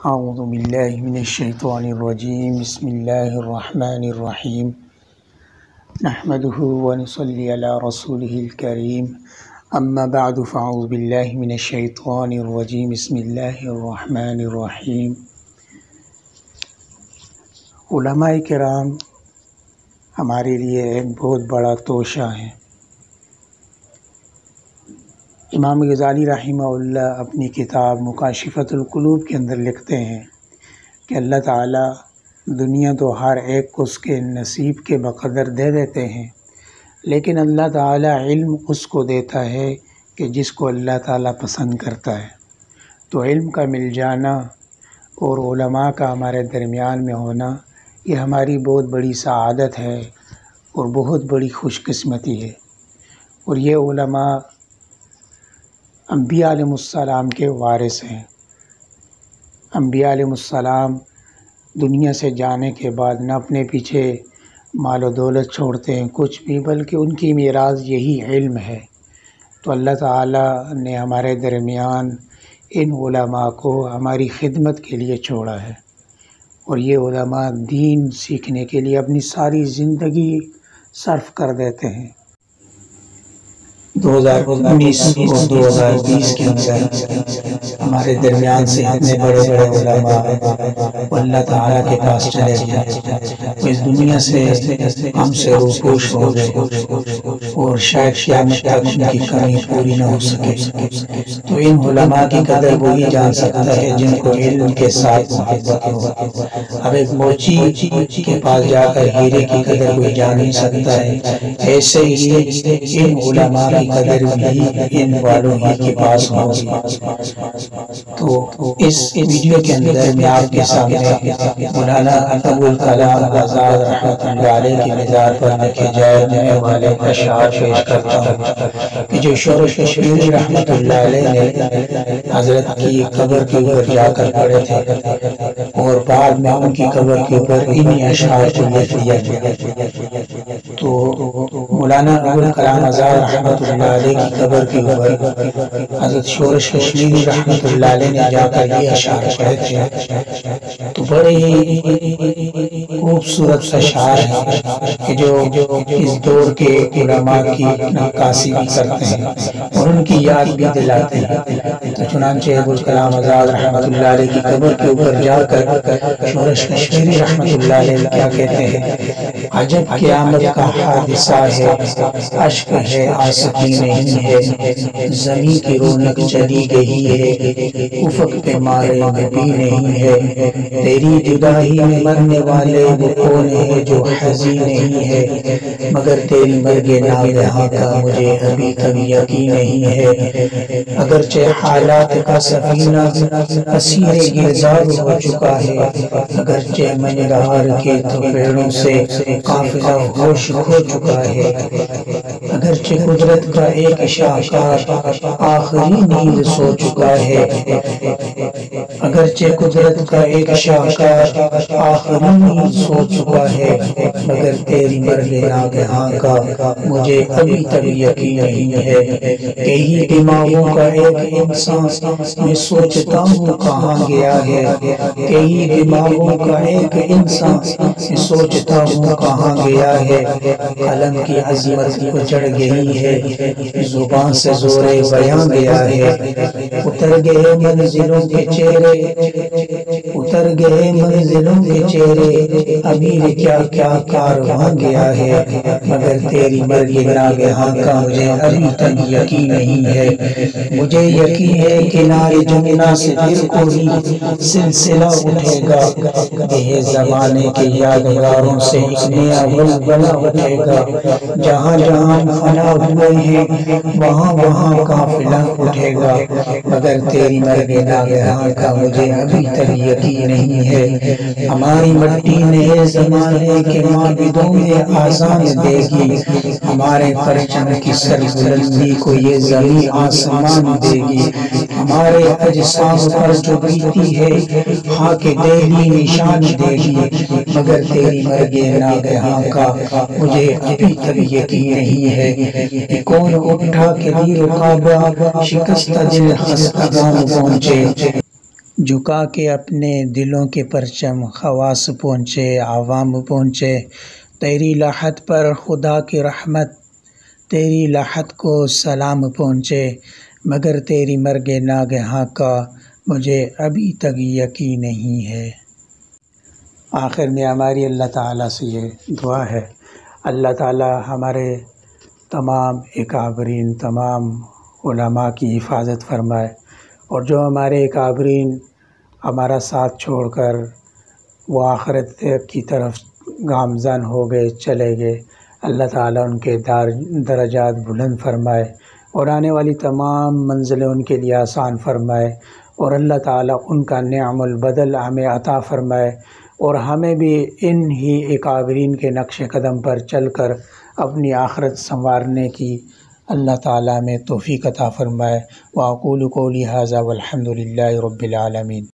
اعوذ باللہ من الشیطان الرجیم بسم اللہ الرحمن الرحیم نحمده ونصلی علی رسوله الکریم اما بعد فاعوذ باللہ من الشیطان الرجیم بسم اللہ الرحمن الرحیم۔ علماء کرام ہمارے لیے ایک بہت بڑا توشہ ہے۔ امام غزالی رحمہ اللہ اپنی کتاب مکاشفۃ القلوب کے اندر لکھتے ہیں کہ اللہ تعالیٰ دنیا تو ہر ایک کو اس کے نصیب کے بقدر دے دیتے ہیں، لیکن اللہ تعالیٰ علم اس کو دیتا ہے کہ جس کو اللہ تعالیٰ پسند کرتا ہے۔ تو علم کا مل جانا اور علماء کا ہمارے درمیان میں ہونا یہ ہماری بہت بڑی سعادت ہے اور بہت بڑی خوش قسمتی ہے۔ اور یہ علماء انبیاء علیہ السلام کے وارث ہیں۔ انبیاء علیہ السلام دنیا سے جانے کے بعد نہ اپنے پیچھے مال و دولت چھوڑتے ہیں کچھ بھی، بلکہ ان کی میراث یہی علم ہے۔ تو اللہ تعالیٰ نے ہمارے درمیان ان علماء کو ہماری خدمت کے لیے چھوڑا ہے، اور یہ علماء دین سیکھنے کے لیے اپنی ساری زندگی صرف کر دیتے ہیں۔ 2019 اور 2020 کے اندر ہمارے درمیان سے اتنے بڑے بڑے علماء اللہ تعالیٰ کے پاس چلے گئے، اس دنیا سے ہم سے روپوش ہو گئے اور شاید قیامت تک ان کی کمی پوری نہ ہو سکے۔ تو ان علماء کی قدر وہی جان سکتا ہے جن کو علم کے ساتھ محبت ہو۔ اب ایک موچی کے پاس جا کر ہیرے کی قدر کوئی جان نہیں سکتا ہے، ایسے ہی ان علماء کی قدر بھی ان والوں ہی کے پاس ہوگی۔ تو اس ویڈیو کے اندر میں آپ کے سامنے مولانا ابوالکلام آزاد رحمۃ اللہ علیہ کی مزار پر لکھے جانے والے اشعار پیش کرتا ہوں کہ جو شور کشمیری رحمۃ اللہ علیہ نے حضرت کی قبر کے اوپر جا کر پڑھے تھے، اور بعد میں ان کی قبر کے اوپر انہی اشعار کو لکھ دیا گیا۔ تو مولانا ابوالکلام آزاد رحمۃ اللہ علیہ کی قبر کے اوپر حضرت شورش کشمیری رحمۃ اللہ علیہ نے جا کر یہ اشعار پڑھے تھے۔ تو بڑے ہی خوبصورت اشعار ہیں کہ جو اس دور کے علماء کی نقاسی بھی کرتے ہیں اور ان کی یاد بھی دلاتے ہیں۔ تو چنانچہ ابوالکلام آزاد رحمۃ اللہ علیہ کی قبر کے اوپر جا کر شورش کشمیری رحمۃ اللہ علیہ کیا کہتے ہیں؟ عجب قیامت کا حادثہ ہے، اشک ہے آسکی نہیں ہے، زمین کی رونق چلی گئی ہے، افق پہ مارے نبی نہیں ہے، تیری جدائی میں مرنے والے وہ کون ہے جو حزین نہیں ہے، مگر تیری مرگ ناگہاں کا مجھے ابھی تک یقین نہیں ہے، اگرچہ حالات کا سفینہ اسیر گلزار ہو چکا ہے، اگرچہ منگار کے تھپیڑوں سے قافلہ ہوش کھو چکا ہے، اگرچہ قدرت کا ایک شاہکار آخری نیند سو چکا ہے، اگرچہ قدرت کا ایک شاہکار آخری نیند سو چکا ہے، مگر تیری مرگ ناگہاں کا مجھے ابھی تک یقین نہیں ہے، کئی دماغوں کا ایک انسان میں سوچتا ہوں کہاں گیا ہے، کئی دماغوں کا ایک انسان میں سوچتا ہوں کہاں گیا ہے، قلم کی عظمت کو چڑھ گئی ہے، زبان سے زور بیان گیا ہے، اتر گئے منزلوں کے چہرے، اتر گئے منزلوں کے چہرے، ابھی کیا کیا کارواں گیا ہے، مگر تیری مرگ ناگہاں کا مجھے ابھی تک یقین نہیں ہے، مجھے یقین ہے کنارے جمنا سے پھر کوئی سلسلہ اٹھے گا، یہ زمانے کے یادگاروں سے ایک نیا ولولہ اٹھے گا، جہاں جہاں فنا ہوئے ہیں وہاں وہاں قافلہ اٹھے گا، مگر تیری مرگ ناگہاں کا مجھے ابھی تک یقین نہیں ہے، ہماری مٹی نئے زمانے کے معبدوں میں آذان دے گی، ہمارے پرچم کی سربلندی کو یہ زمین آسمان دے گی، ہمارے اجسام پر جو بیتی ہے خاک دہلی نشان دے گی، مگر تیری مرگ ناگہاں کا مجھے ابھی تک یقین نہیں ہے، کہ کون اٹھا کے دیر کعبہ شکست دل خستگان پہنچے، جھکا کے اپنے دلوں کے پرچم خواص پہنچے عوام پہنچے، تیری لاحت پر خدا کی رحمت، تیری لاحت کو سلام پہنچے، مگر تیری مرگ ناگہاں کا مجھے ابھی تک یقین نہیں ہے۔ آخر میں ہماری اللہ تعالیٰ سے یہ دعا ہے، اللہ تعالیٰ ہمارے تمام اکابرین، تمام علماء کی حفاظت فرمائے، اور جو ہمارے اکابرین ہمارا ساتھ چھوڑ کر وہ آخرت کی طرف گامزن ہو گئے، چلے گئے، اللہ تعالیٰ ان کے درجات بلند فرمائے اور آنے والی تمام منزلیں ان کے لیے آسان فرمائے، اور اللہ تعالیٰ ان کا نعم البدل ہمیں عطا فرمائے، اور ہمیں بھی ان ہی اکابرین کے نقش قدم پر چل کر اپنی آخرت سنوارنے کی اللہ تعالیٰ میں توفیق عطا فرمائے۔ وَأَقُولُ قَوْلِي هَذَا وَالْحَمْدُ لِلَّهِ رَبِّ الْعَالَمِينَ۔